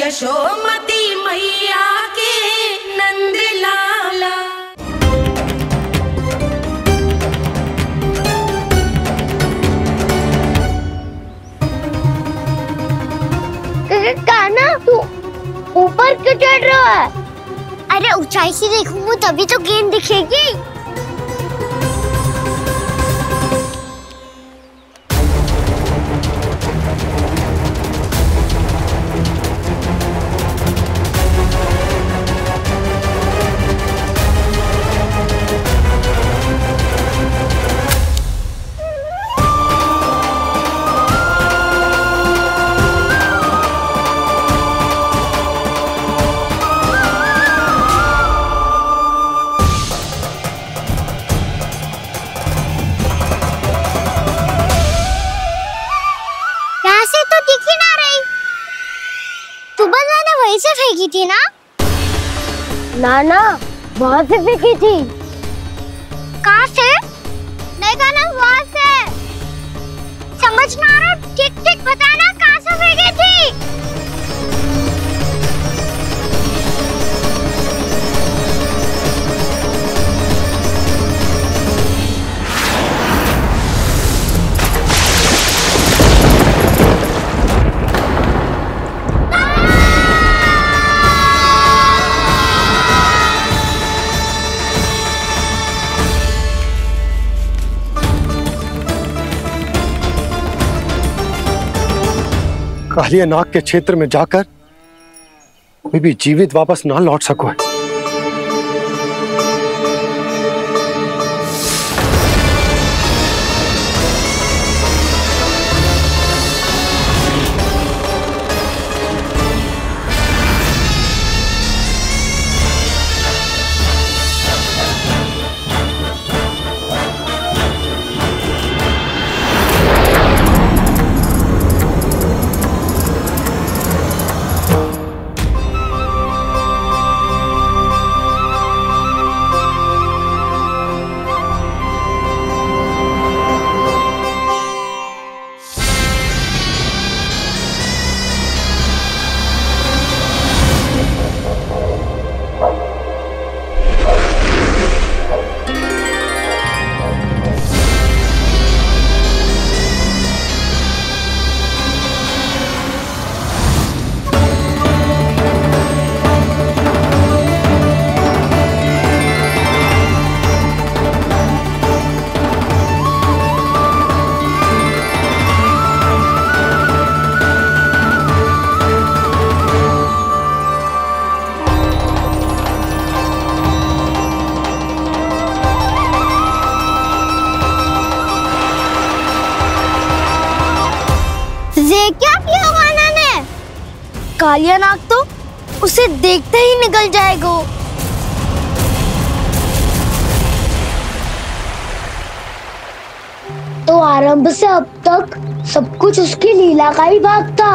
यशोमती मैया के नंद लाला। कान्हा, तू ऊपर क्यों चढ़ रहा है? अरे ऊंचाई से देखूंगा तभी तो गेंद दिखेगी। से फेंकी थी ना? ना वहाँ से फेंकी थी। कहाँ से? नहीं कहना वहाँ से। समझ ना आ रहा, ठीक बताना कहाँ से फेंकी थी? कालिया नाग के क्षेत्र में जाकर कोई भी जीवित वापस ना लौट सको। क्या किया वाना ने? कालिया नाग तो उसे देखते ही निकल जाएगा। तो आरंभ से अब तक सब कुछ उसकी लीला का ही भाग था।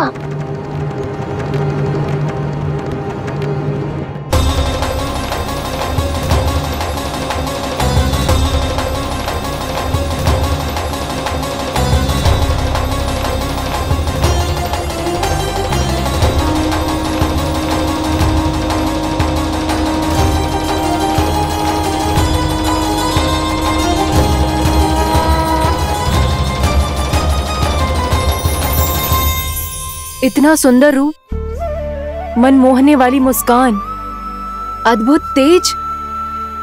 इतना सुंदर रूप, मन मोहने वाली मुस्कान, अद्भुत तेज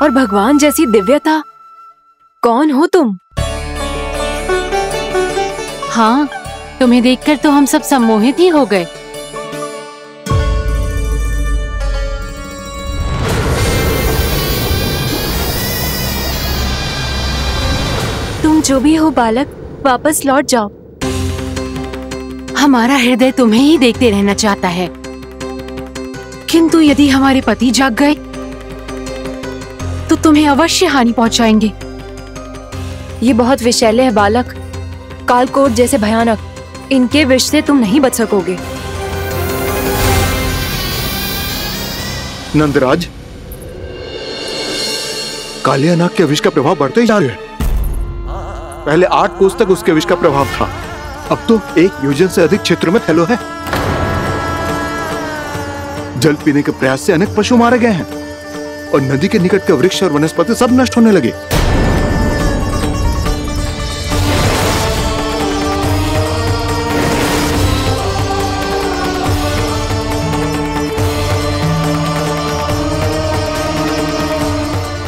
और भगवान जैसी दिव्यता। कौन हो तुम? हाँ, तुम्हें देखकर तो हम सब सम्मोहित ही हो गए। तुम जो भी हो बालक, वापस लौट जाओ। हमारा हृदय तुम्हें ही देखते रहना चाहता है, किंतु यदि हमारे पति जाग गए तो तुम्हें अवश्य हानि पहुंचाएंगे। ये बहुत विषैले है बालक, कालकोट जैसे भयानक। इनके विष से तुम नहीं बच सकोगे। नंदराज, कालिया नाग के विष का प्रभाव बढ़ते ही जा रहा है। पहले 8 कोस तक उसके विष का प्रभाव था, अब तो 1 योजन से अधिक क्षेत्र में फैलो है। जल पीने के प्रयास से अनेक पशु मारे गए हैं और नदी के निकट के वृक्ष और वनस्पति सब नष्ट होने लगे।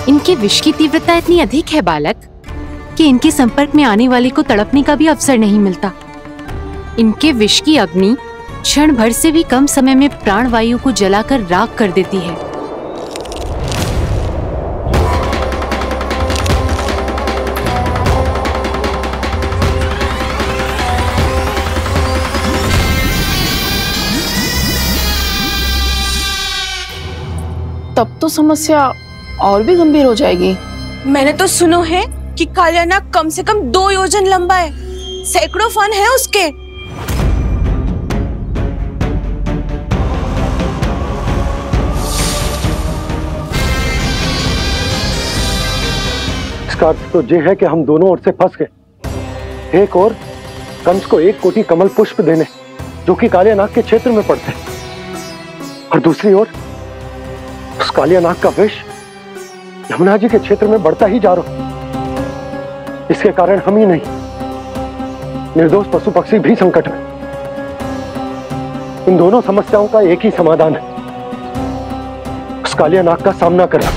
इनके विष की तीव्रता इतनी अधिक है बालक कि इनके संपर्क में आने वाले को तड़पने का भी अवसर नहीं मिलता। इनके विष की अग्नि क्षण भर से भी कम समय में प्राणवायु को जलाकर राख कर देती है। तब तो समस्या और भी गंभीर हो जाएगी। मैंने तो सुनो है कि कालियानाग कम से कम 2 योजन लंबा है, सैकड़ों फन है उसके। इसका अर्थ तो ये है कि हम दोनों ओर से फंस गए। एक और कंस को 1 कोटि कमल पुष्प देने जो कि कालियानाग के क्षेत्र में पड़ते हैं, और दूसरी ओर उस कालियानाग का विष यमुना जी के क्षेत्र में बढ़ता ही जा रहा। इसके कारण हम ही नहीं, निर्दोष पशु पक्षी भी संकट में। इन दोनों समस्याओं का एक ही समाधान है, उस कालियानाग का सामना करना।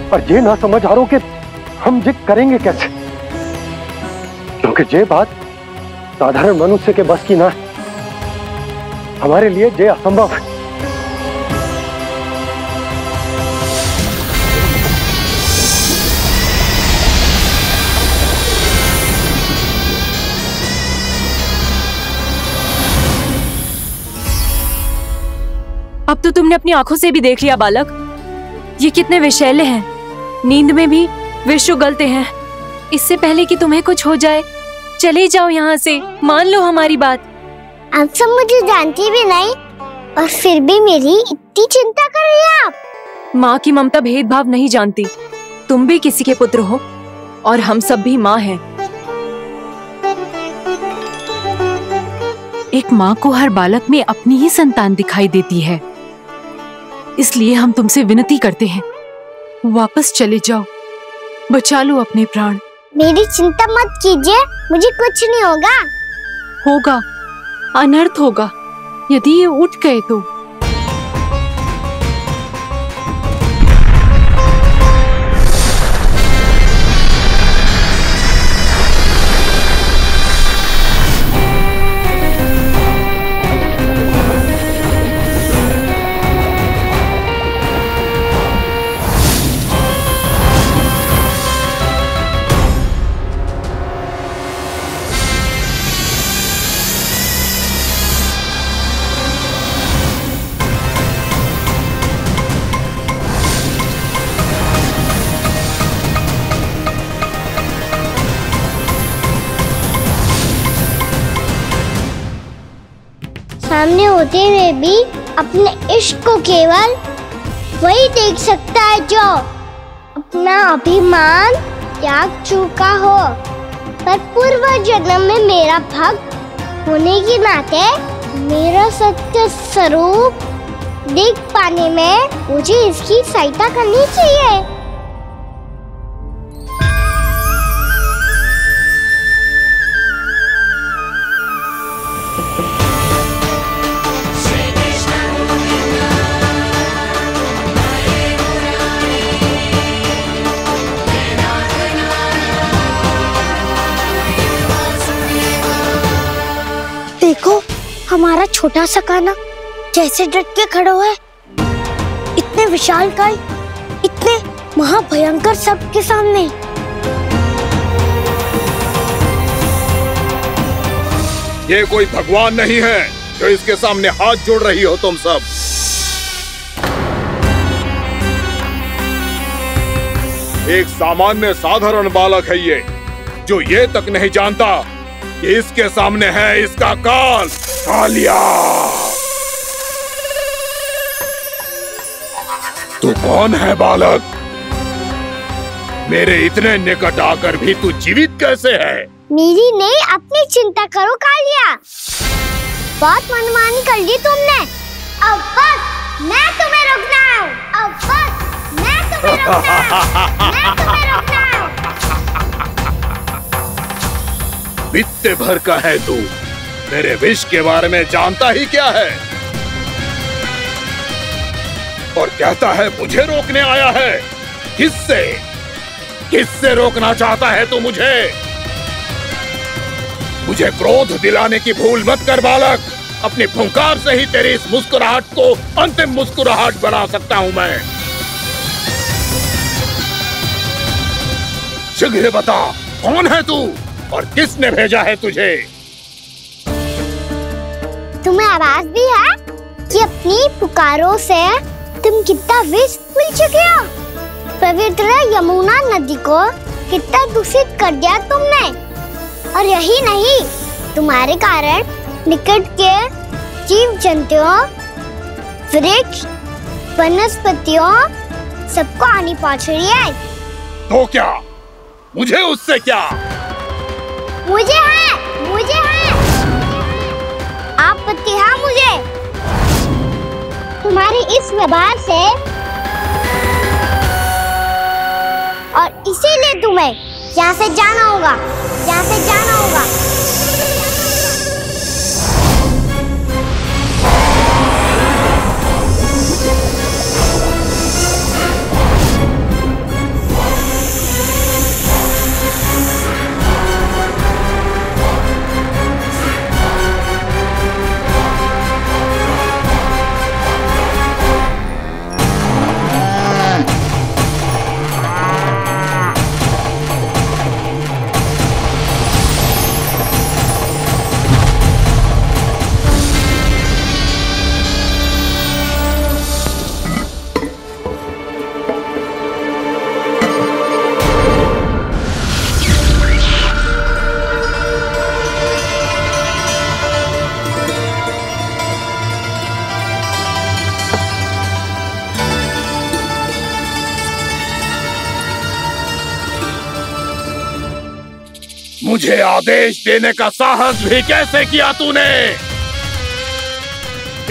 और ये ना समझ आ रहा कि हम ये करेंगे कैसे, क्योंकि ये बात साधारण मनुष्य के बस की ना है। हमारे लिए ये असंभव है। अब तो तुमने अपनी आंखों से भी देख लिया बालक, ये कितने विषैले हैं। नींद में भी विष उगलते हैं। इससे पहले कि तुम्हें कुछ हो जाए, चले जाओ यहाँ से, मान लो हमारी बात। आप सब मुझे जानती भी नहीं और फिर भी मेरी इतनी चिंता कर रही हैं आप। माँ की ममता भेदभाव नहीं जानती। तुम भी किसी के पुत्र हो और हम सब भी माँ हैं। एक माँ को हर बालक में अपनी ही संतान दिखाई देती है, इसलिए हम तुमसे विनती करते हैं, वापस चले जाओ, बचा लो अपने प्राण। मेरी चिंता मत कीजिए, मुझे कुछ नहीं होगा। होगा, अनर्थ होगा यदि ये उठ गए तो। सामने होते हुए भी अपने इश्क को केवल वही देख सकता है जो अपना अभिमान त्याग चुका हो। पर पूर्व जन्म में मेरा भक्त होने के नाते मेरा सत्य स्वरूप देख पाने में मुझे इसकी सहायता करनी चाहिए। देखो हमारा छोटा सा कान्हा कैसे डट के खड़ा है, इतने विशालकाय, इतने महाभयंकर सबके सामने। ये कोई भगवान नहीं है जो इसके सामने हाथ जोड़ रही हो तुम सब। एक सामान्य साधारण बालक है ये, जो ये तक नहीं जानता कि इसके सामने है इसका काल, कालिया। तू कौन है बालक? मेरे इतने निकट आकर भी तू जीवित कैसे है? मेरी नहीं, अपनी चिंता करो कालिया। बहुत मनमानी कर ली तुमने। अब बस मैं तुम्हें रोकना हूँ। अब बस मैं तुम्हें रोकना हूँ। मैं तुम्हें रोकना हूँ। बित्ते भर का है तू, मेरे विष के बारे में जानता ही क्या है? और कहता है मुझे रोकने आया है। किससे? किससे रोकना चाहता है तू मुझे? मुझे क्रोध दिलाने की भूल मत कर बालक। अपनी फुंकार से ही तेरी इस मुस्कुराहट को अंतिम मुस्कुराहट बना सकता हूं मैं। शीघ्र बता, कौन है तू और किसने भेजा है तुझे? तुम्हें आवाज भी है कि अपनी पुकारों से तुम कितना विष भूल चुके हो। पवित्र यमुना नदी को कितना दूषित कर दिया तुमने। और यही नहीं, तुम्हारे कारण निकट के जीव जंतुओं, वृक्ष, वनस्पतियों सबको हानि पहुंच रही है। तो क्या? मुझे उससे क्या? मुझे है आपत्ति है मुझे तुम्हारी इस व्यवहार से। और इसीलिए तुम्हें यहाँ से जाना होगा। यहाँ से जाना होगा। मुझे आदेश देने का साहस भी कैसे किया तूने?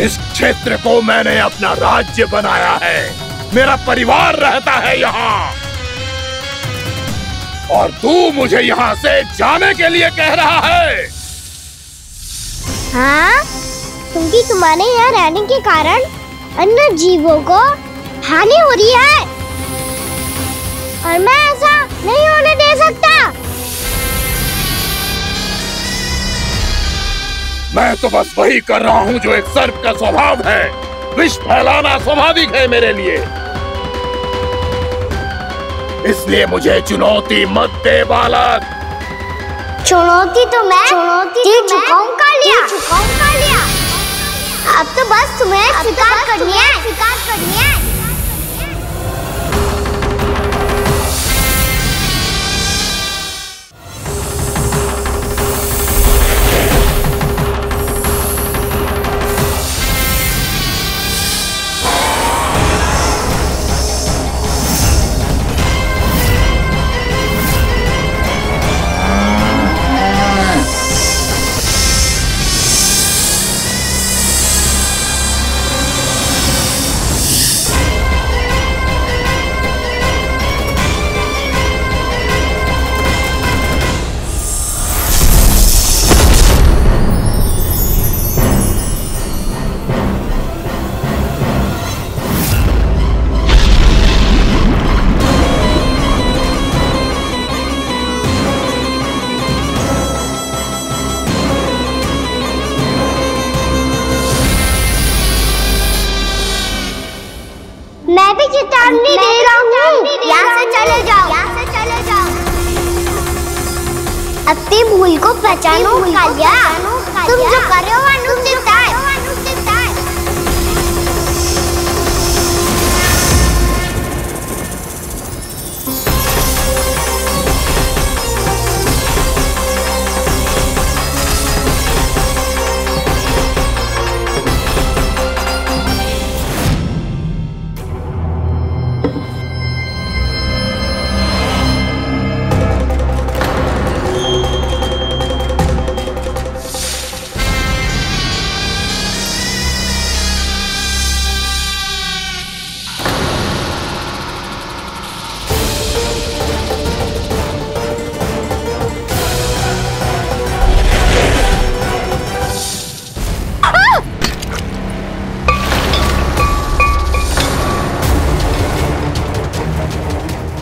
इस क्षेत्र को मैंने अपना राज्य बनाया है। मेरा परिवार रहता है यहाँ। और तू मुझे यहाँ से जाने के लिए कह रहा है? हाँ, क्योंकि तुम्हारे यहाँ रहने के कारण अन्य जीवों को हानि हो रही है और मैं ऐसा नहीं होने दे सकता। मैं तो बस वही कर रहा हूँ जो एक सर्प का स्वभाव है। विष फैलाना स्वाभाविक है मेरे लिए। इसलिए मुझे चुनौती मत दे बालक। चुनौती तो मैं दे चुका हूँ कालिया। अब तो बस तुम्हें स्वीकार करनी है। मैं भी चेतावनी दे रहा हूँ। यहाँ से चले जाओ। अपनी भूल को पहचानो कालिया। तुम जो कर रहे हो अनुचित है।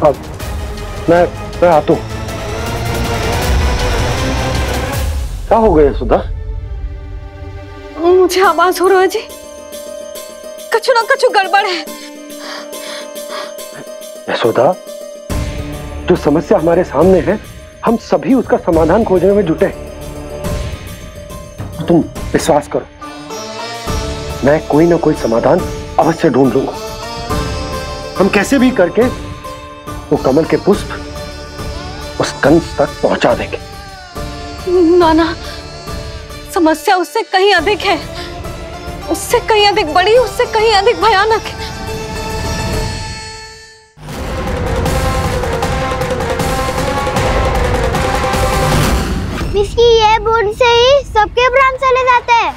अब मैं आता हूँ। क्या हो गया सुधा? मुझे आवाज हो रहा है जी, कछु ना कछु गड़बड़ है। यशोदा, जो समस्या हमारे सामने है हम सभी उसका समाधान खोजने में जुटे। तुम विश्वास करो, मैं कोई ना कोई समाधान अवश्य ढूंढ लूंगा। हम कैसे भी करके वो कमल के पुष्प उस कंस तक पहुंचा देंगे। नाना, समस्या उससे कहीं अधिक है, उससे कहीं अधिक बड़ी, उससे कहीं अधिक भयानक है। विस्की ये बूंद से ही सबके प्राण चले जाते हैं।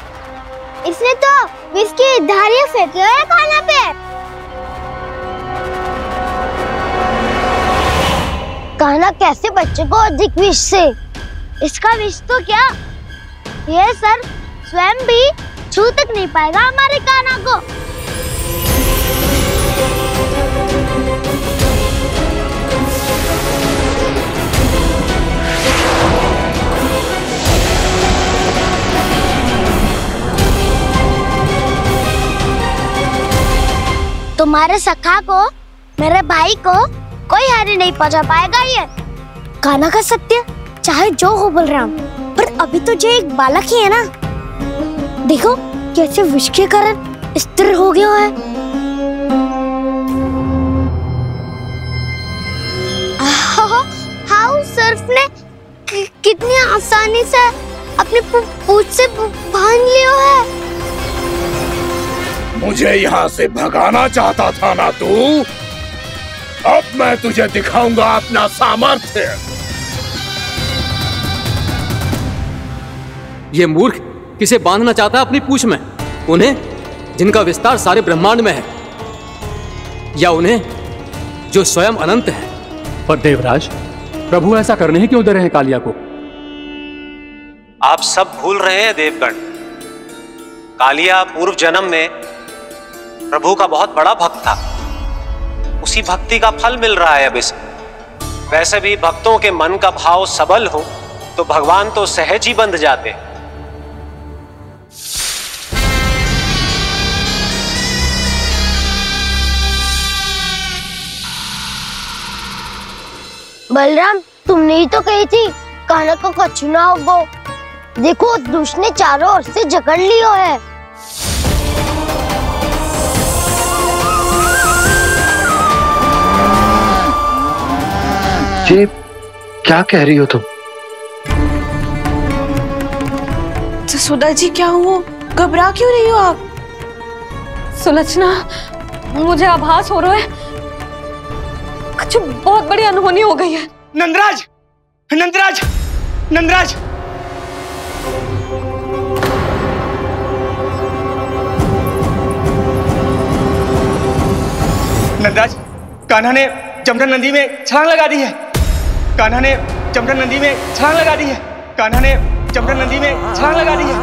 इसने तो विस्की धारियां फेंकी है खाना पे। कान्हा कैसे बच्चे को अधिक विष से? इसका विष तो क्या, ये सर स्वयं भी छू तक नहीं पाएगा हमारे कान्हा को। तुम्हारे सखा को, मेरे भाई को कोई हानि नहीं पहुंचा पाएगा। ये कान्हा का सत्य चाहे जो हो बलराम, पर अभी तो जो एक बालक ही है ना। देखो कैसे विष के कारण स्थिर हो गया है। हाउ सर्फ ने कितनी आसानी से अपने पूंछ से बांध लिया है। मुझे यहाँ से भगाना चाहता था ना तू? अब मैं तुझे दिखाऊंगा अपना सामर्थ्य। ये मूर्ख किसे बांधना चाहता है अपनी पूंछ में? उन्हें जिनका विस्तार सारे ब्रह्मांड में है, या उन्हें जो स्वयं अनंत है? पर देवराज, प्रभु ऐसा करने ही क्यों दे रहे हैं कालिया को? आप सब भूल रहे हैं देवगण। कालिया पूर्व जन्म में प्रभु का बहुत बड़ा भक्त था। उसी भक्ति का फल मिल रहा है अब इसे। वैसे भी भक्तों के मन का भाव सबल हो तो भगवान तो सहज ही बंध जाते। बलराम, तुमने ही तो कही थी कान्हा को कछु ना होगो। देखो उस दुष्ट ने चारों ओर से जकड़ लियो है। ये क्या कह रही हो तुम? सुधा जी, क्या हुआ? घबरा क्यों रही हो आप? सुलक्षणा, मुझे आभास हो रहा है कुछ बहुत बड़ी अनहोनी हो गई है। नंदराज, नंदराज, नंदराज! नंदराज, कान्हा ने जमदग्नि नदी में छलांग लगा दी है। कान्हा ने जमदग्नि नदी में छलांग लगा दी है। कान्हा ने जमदग्नि नदी में छलांग लगा दी है।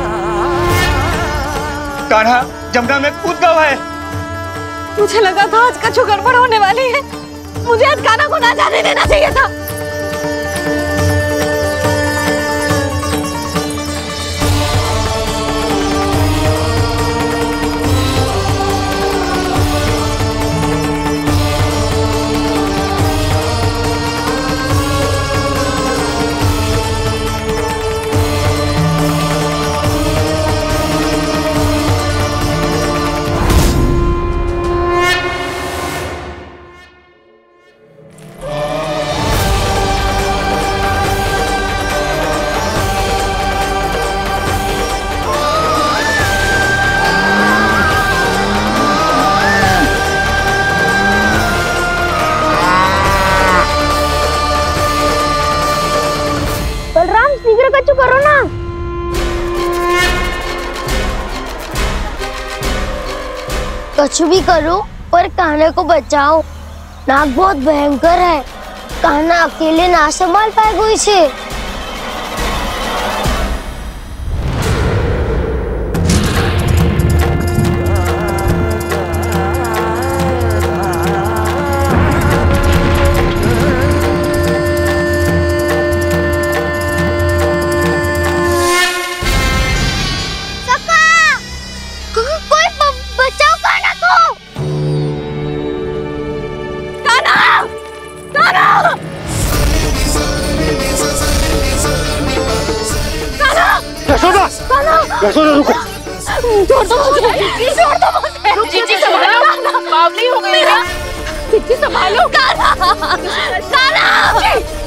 कान्हा जमुना में कूद गया है। मुझे लगा था आज कछु गड़बड़ होने वाली है। मुझे आज कान्हा को ना जाने देना चाहिए था। कछु करो ना। कछु भी करो पर कान्हा को बचाओ। नाग बहुत भयंकर है। कान्हा अकेले ना संभाल पाएगा इसे। छोड़ दो मुझे, छोड़ दो मुझे। जीजी संभालो, बावली हो गई ना। जीजी संभालो। कान्हा, कान्हा।